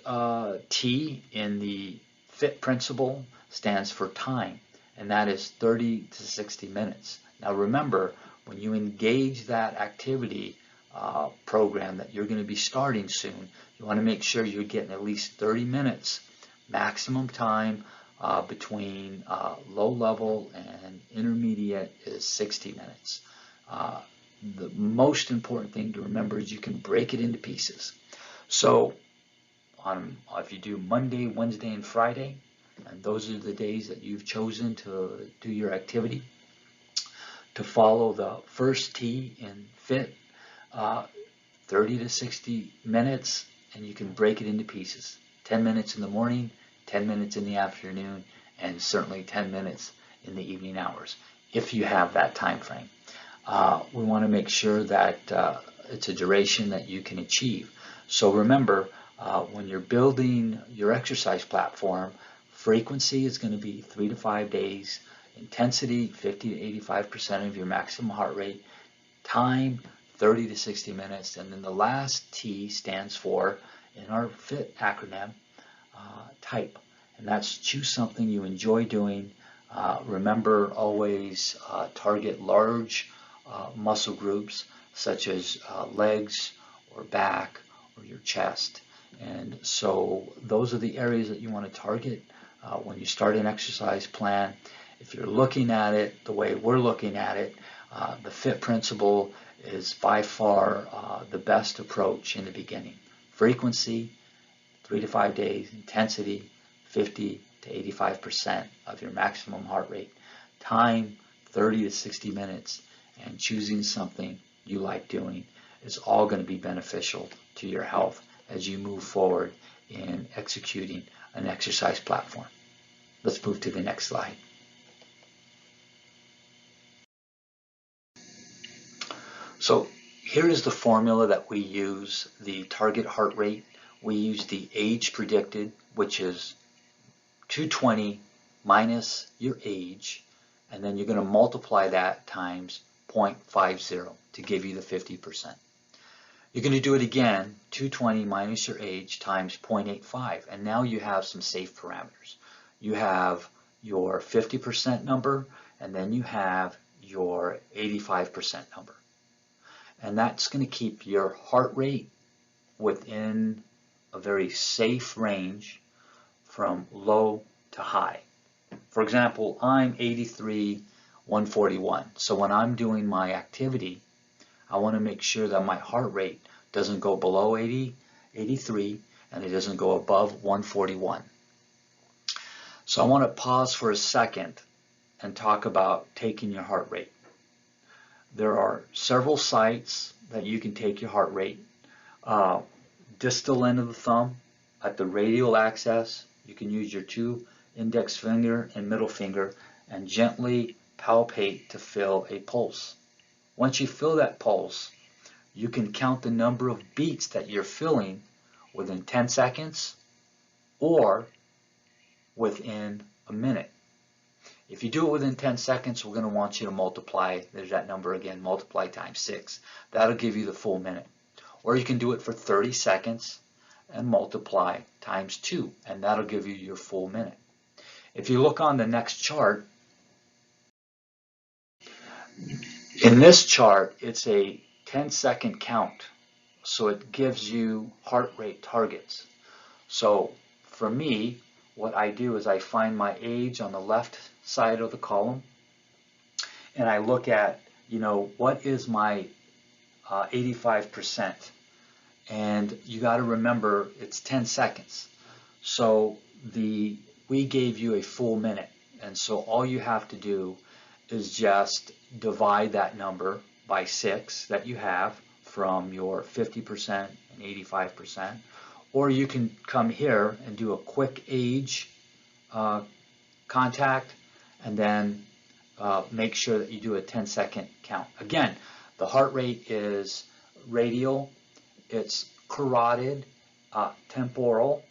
T in the FIT principle stands for time, and that is 30 to 60 minutes. Now remember, when you engage that activity program that you're going to be starting soon, you want to make sure you're getting at least 30 minutes maximum time. Between low level and intermediate is 60 minutes. The most important thing to remember is you can break it into pieces. So if you do Monday, Wednesday, and Friday, and those are the days that you've chosen to do your activity, to follow the first T in FIT, 30 to 60 minutes, and you can break it into pieces. 10 minutes in the morning, 10 minutes in the afternoon, and certainly 10 minutes in the evening hours, if you have that time frame. We want to make sure that it's a duration that you can achieve. So remember, when you're building your exercise platform, frequency is going to be 3 to 5 days, intensity 50 to 85% of your maximum heart rate, time 30 to 60 minutes, and then the last T stands for, in our FIT acronym, type, and that's choose something you enjoy doing. Remember, always target large muscle groups such as legs or back or your chest. And so those are the areas that you want to target when you start an exercise plan. If you're looking at it the way we're looking at it, the FIT principle is by far the best approach in the beginning. Frequency, 3 to 5 days, intensity, 50 to 85% of your maximum heart rate, time, 30 to 60 minutes, and choosing something you like doing is all going to be beneficial to your health as you move forward in executing an exercise platform. Let's move to the next slide. So here is the formula that we use, the target heart rate. We use the age predicted, which is 220 minus your age, and then you're going to multiply that times 0.50 to give you the 50%. You're going to do it again, 220 minus your age times 0.85, and now you have some safe parameters. You have your 50% number, and then you have your 85% number. And that's going to keep your heart rate within a very safe range from low to high. For example, I'm 83, 141. So when I'm doing my activity, I want to make sure that my heart rate doesn't go below 80, 83, and it doesn't go above 141. So I want to pause for a second and talk about taking your heart rate. There are several sites that you can take your heart rate. Distal end of the thumb at the radial axis, you can use your 2 index finger and middle finger and gently palpate to feel a pulse. Once you feel that pulse, you can count the number of beats that you're feeling within 10 seconds or within a minute. If you do it within 10 seconds, we're going to want you to multiply, there's that number again, multiply times 6. That'll give you the full minute. Or you can do it for 30 seconds and multiply times 2, and that'll give you your full minute. If you look on the next chart, in this chart, it's a 10-second count, so it gives you heart rate targets. So for me, what I do is I find my age on the left side of the column, and I look at, what is my 85%? And you got to remember it's 10 seconds. So we gave you a full minute, and so all you have to do is just divide that number by 6 that you have from your 50% and 85%, or you can come here and do a quick age contact and then make sure that you do a 10-second count. Again, the heart rate is radial, it's carotid, temporal,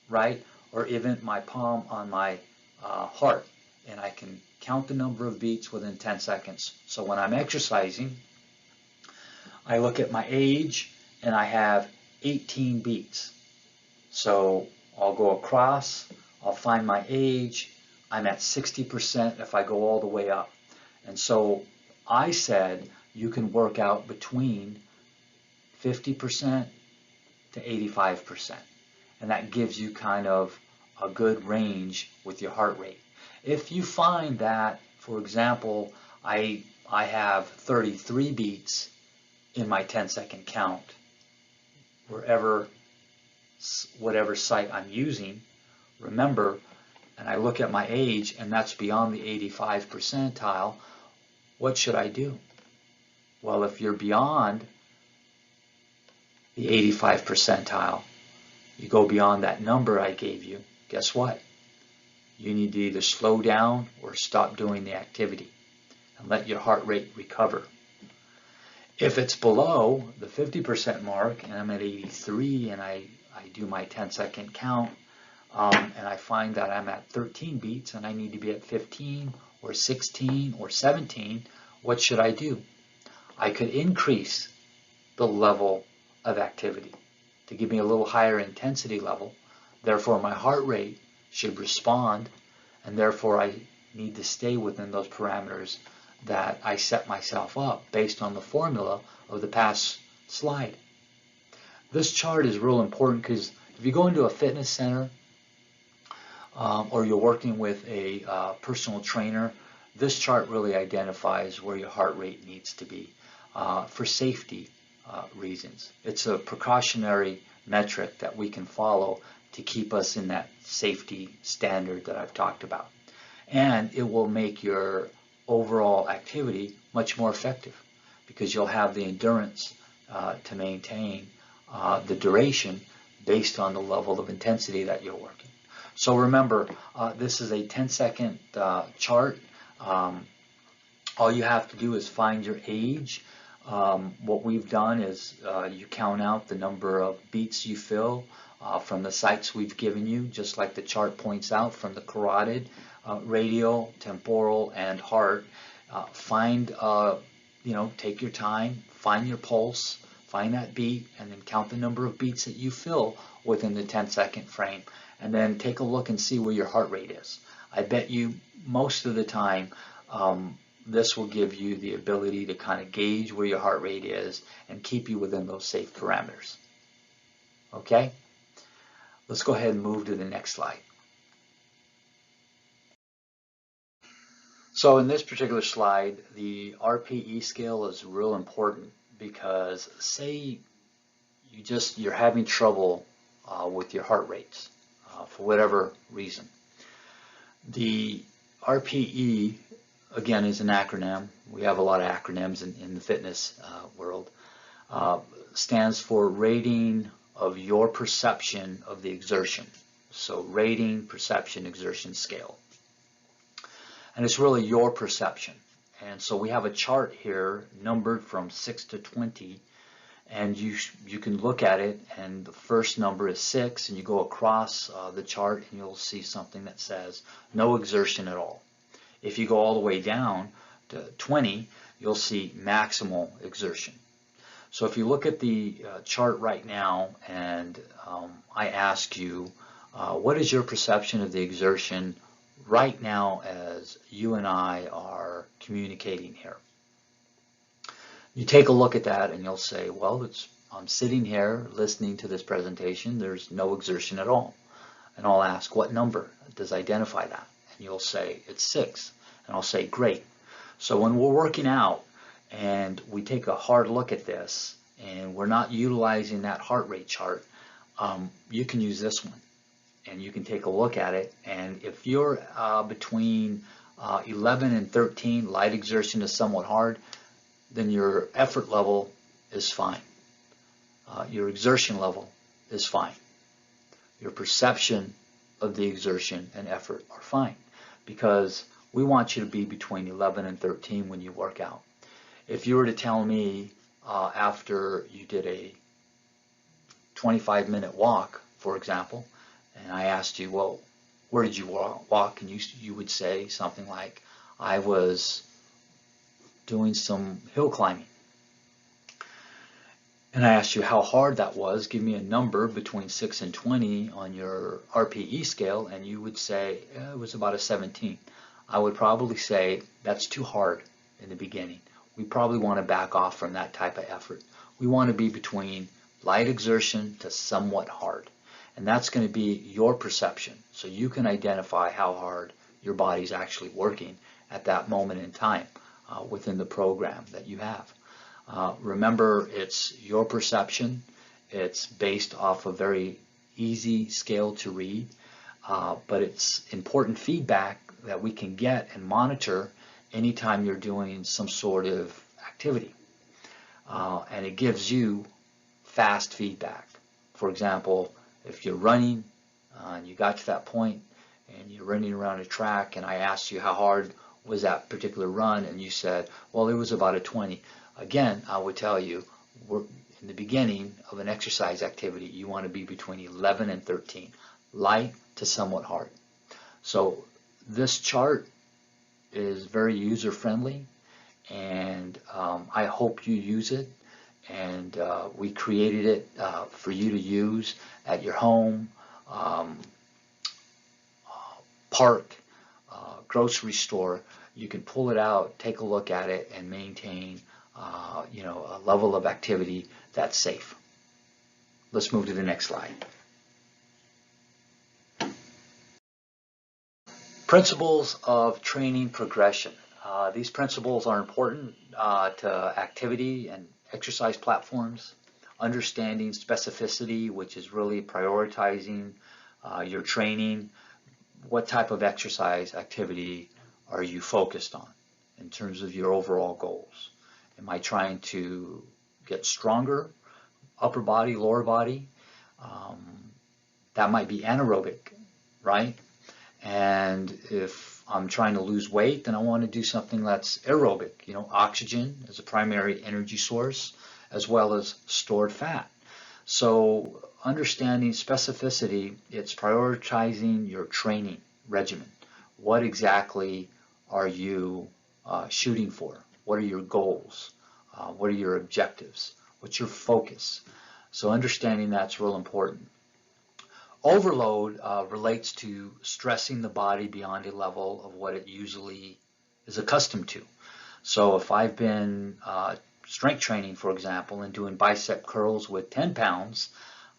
right? Or even my palm on my heart, and I can count the number of beats within 10 seconds. So when I'm exercising, I look at my age and I have 18 beats. So I'll go across, I'll find my age, I'm at 60% if I go all the way up. And so I said you can work out between 50% to 85%. And that gives you kind of a good range with your heart rate. If you find that, for example, I have 33 beats in my 10-second count, whatever site I'm using, remember, and I look at my age and that's beyond the 85 percentile, what should I do? Well, if you're beyond the 85 percentile, you go beyond that number I gave you, guess what? You need to either slow down or stop doing the activity and let your heart rate recover. If it's below the 50% mark and I'm at 83 and I do my 10-second count and I find that I'm at 13 beats and I need to be at 15 or 16 or 17, what should I do? I could increase the level of activity to give me a little higher intensity level. Therefore, my heart rate should respond, and therefore I need to stay within those parameters that I set myself up based on the formula of the past slide. This chart is real important because if you go into a fitness center or you're working with a personal trainer, this chart really identifies where your heart rate needs to be for safety reasons. It's a precautionary metric that we can follow to keep us in that safety standard that I've talked about. And it will make your overall activity much more effective because you'll have the endurance to maintain the duration based on the level of intensity that you're working. So remember, this is a 10-second chart. All you have to do is find your age. What we've done is you count out the number of beats you feel from the sites we've given you, just like the chart points out, from the carotid, radial, temporal, and heart. Take your time, find your pulse, find that beat, and then count the number of beats that you feel within the 10-second frame. And then take a look and see where your heart rate is. I bet you most of the time this will give you the ability to kind of gauge where your heart rate is and keep you within those safe parameters. Okay? Let's go ahead and move to the next slide. So in this particular slide, the RPE scale is real important because say you're having trouble with your heart rates for whatever reason. The RPE, again, is an acronym. We have a lot of acronyms in the fitness world. Stands for rating of your perception of the exertion. So rating, perception, exertion scale. And it's really your perception. And so we have a chart here numbered from 6 to 20. And you can look at it, and the first number is 6, and you go across the chart and you'll see something that says no exertion at all. If you go all the way down to 20, you'll see maximal exertion. So if you look at the chart right now and I ask you, what is your perception of the exertion right now as you and I are communicating here? You take a look at that and you'll say, well, I'm sitting here listening to this presentation, there's no exertion at all. And I'll ask, what number does identify that? And you'll say, it's 6. And I'll say, great. So when we're working out and we take a hard look at this and we're not utilizing that heart rate chart, you can use this one. And you can take a look at it. And if you're between 11 and 13, light exertion is somewhat hard, then your effort level is fine. Your exertion level is fine. Your perception of the exertion and effort are fine because we want you to be between 11 and 13 when you work out. If you were to tell me after you did a 25-minute walk, for example, and I asked you, well, where did you walk? And you would say something like, I was doing some hill climbing. and I asked you how hard that was, give me a number between 6 and 20 on your RPE scale, and you would say it was about a 17. I would probably say that's too hard in the beginning. We probably want to back off from that type of effort. We want to be between light exertion to somewhat hard. And that's going to be your perception. So you can identify how hard your body's actually working at that moment in time within the program that you have. Remember, it's your perception. It's based off a very easy scale to read, but it's important feedback that we can get and monitor anytime you're doing some sort of activity. And it gives you fast feedback. For example, if you're running and you got to that point and you're running around a track and I asked you how hard was that particular run and you said, well, it was about a 20. Again, I would tell you, in the beginning of an exercise activity, you want to be between 11 and 13, light to somewhat hard. So this chart is very user-friendly, and I hope you use it. And we created it for you to use at your home, park, grocery store. You can pull it out, take a look at it, and maintain a level of activity that's safe. Let's move to the next slide. Principles of training progression. These principles are important to activity and exercise platforms. Understanding specificity, which is really prioritizing your training. What type of exercise activity are you focused on in terms of your overall goals? Am I trying to get stronger, upper body, lower body? That might be anaerobic, right? And if I'm trying to lose weight, then I want to do something that's aerobic, oxygen as a primary energy source, as well as stored fat. So understanding specificity, it's prioritizing your training regimen. What exactly are you shooting for? What are your goals? What are your objectives? What's your focus? So understanding that's real important. Overload relates to stressing the body beyond a level of what it usually is accustomed to. So if I've been strength training, for example, and doing bicep curls with 10 pounds,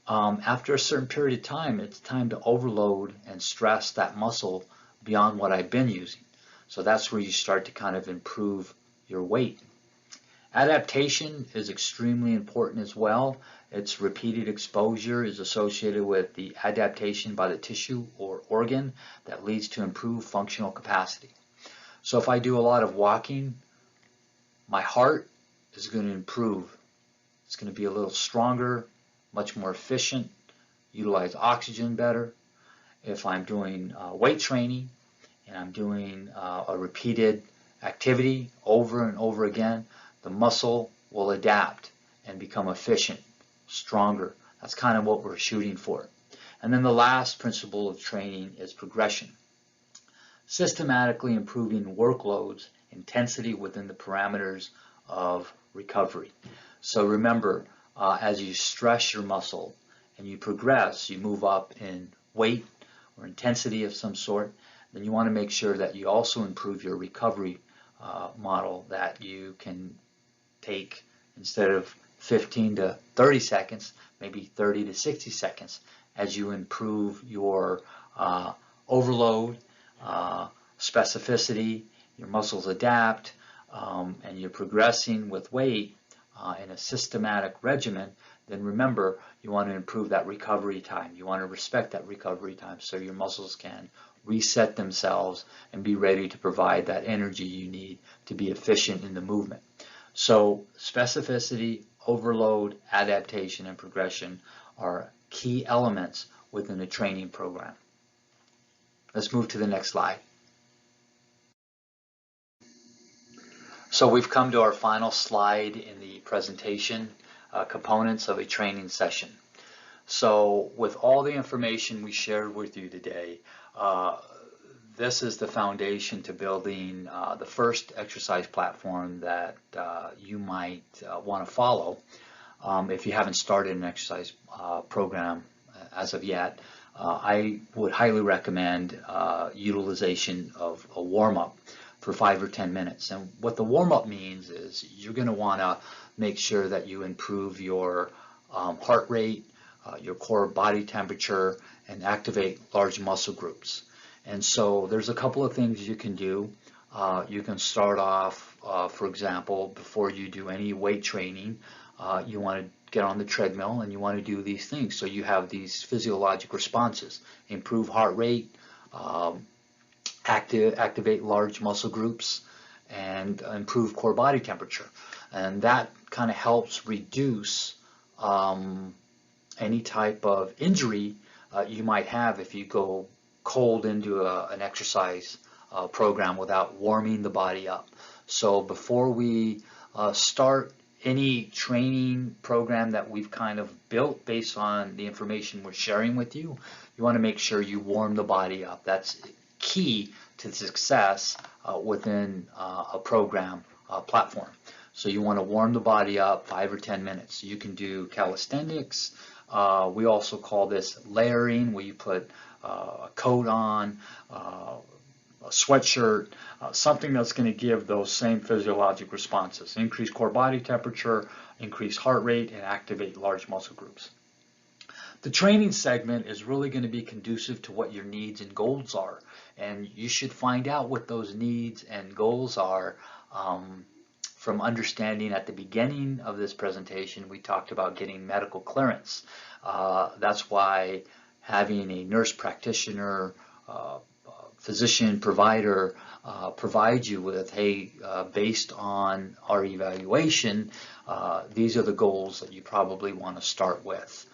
after a certain period of time, it's time to overload and stress that muscle beyond what I've been using. So that's where you start to kind of improve your weight. Adaptation is extremely important as well. Its repeated exposure is associated with the adaptation by the tissue or organ that leads to improved functional capacity. So if I do a lot of walking, my heart is going to improve. It's going to be a little stronger, much more efficient, utilize oxygen better. If I'm doing weight training and I'm doing a repeated activity over and over again, the muscle will adapt and become efficient, stronger. That's kind of what we're shooting for. And then the last principle of training is progression. Systematically improving workloads, intensity within the parameters of recovery. So remember, as you stress your muscle and you progress, you move up in weight or intensity of some sort, then you want to make sure that you also improve your recovery model, that you can take, instead of 15 to 30 seconds, maybe 30 to 60 seconds as you improve your overload, specificity, your muscles adapt, and you're progressing with weight in a systematic regimen. Then remember, you want to improve that recovery time. You want to respect that recovery time so your muscles can reset themselves and be ready to provide that energy you need to be efficient in the movement. So specificity, overload, adaptation, and progression are key elements within a training program. Let's move to the next slide. So we've come to our final slide in the presentation, components of a training session. So with all the information we shared with you today, this is the foundation to building the first exercise platform that you might want to follow. if you haven't started an exercise program as of yet, I would highly recommend utilization of a warm-up for 5 or 10 minutes. And what the warm-up means is you're going to want to make sure that you improve your heart rate, your core body temperature, and activate large muscle groups. And so there's a couple of things you can do. You can start off, for example, before you do any weight training, you want to get on the treadmill and you want to do these things. So you have these physiologic responses: improve heart rate, activate large muscle groups, and improve core body temperature. And that kind of helps reduce any type of injury you might have if you go cold into an exercise program without warming the body up. So before we start any training program that we've kind of built based on the information we're sharing with you, you want to make sure you warm the body up. That's key to success within a program platform. So you want to warm the body up 5 or 10 minutes. You can do calisthenics. We also call this layering, where you put a coat on, a sweatshirt, something that's going to give those same physiologic responses: increase core body temperature, increase heart rate, and activate large muscle groups. The training segment is really going to be conducive to what your needs and goals are, and you should find out what those needs and goals are from understanding. At the beginning of this presentation, we talked about getting medical clearance. That's why having a nurse practitioner, physician provider provide you with, hey, based on our evaluation, these are the goals that you probably want to start with.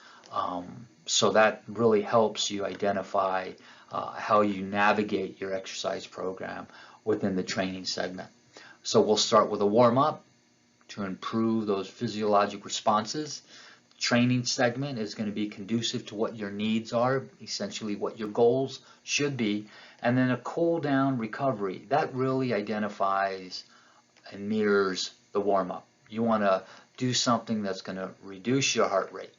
So that really helps you identify how you navigate your exercise program within the training segment. So we'll start with a warm-up to improve those physiologic responses. Training segment is going to be conducive to what your needs are, essentially what your goals should be. And then a cool down recovery, that really identifies and mirrors the warm-up. You want to do something that's going to reduce your heart rate,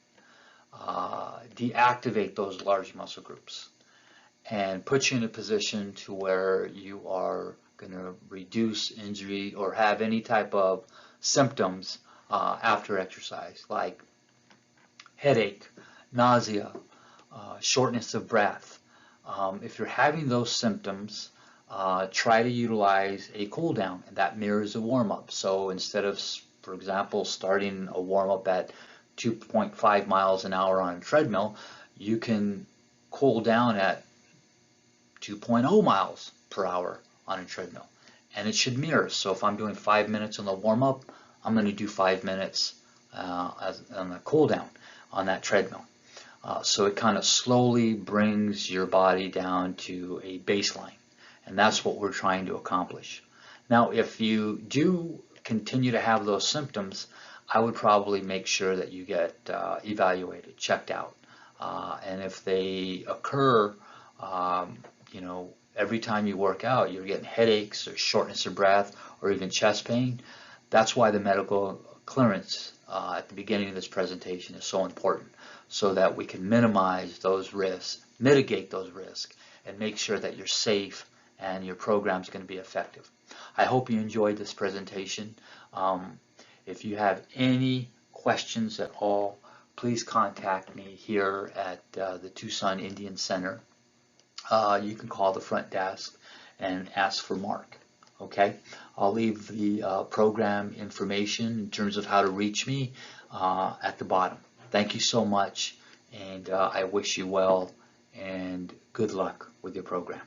deactivate those large muscle groups, and put you in a position to where you are going to reduce injury or have any type of symptoms after exercise, like headache, nausea, shortness of breath. If you're having those symptoms, try to utilize a cool down, and that mirrors a warm-up. So instead of, for example, starting a warm-up at 2.5 miles an hour on a treadmill, you can cool down at 2.0 miles per hour on a treadmill, and it should mirror. So if I'm doing 5 minutes on the warm-up, I'm going to do 5 minutes on the cool down on that treadmill. So it kind of slowly brings your body down to a baseline, and that's what we're trying to accomplish. Now, if you do continue to have those symptoms, I would probably make sure that you get evaluated, checked out, and if they occur, every time you work out, you're getting headaches or shortness of breath or even chest pain. That's why the medical clearance at the beginning of this presentation is so important, so that we can minimize those risks, mitigate those risks, and make sure that you're safe and your program is going to be effective. I hope you enjoyed this presentation. If you have any questions at all, please contact me here at the Tucson Indian Center. You can call the front desk and ask for Mark. Okay, I'll leave the program information in terms of how to reach me at the bottom. Thank you so much, and I wish you well and good luck with your program.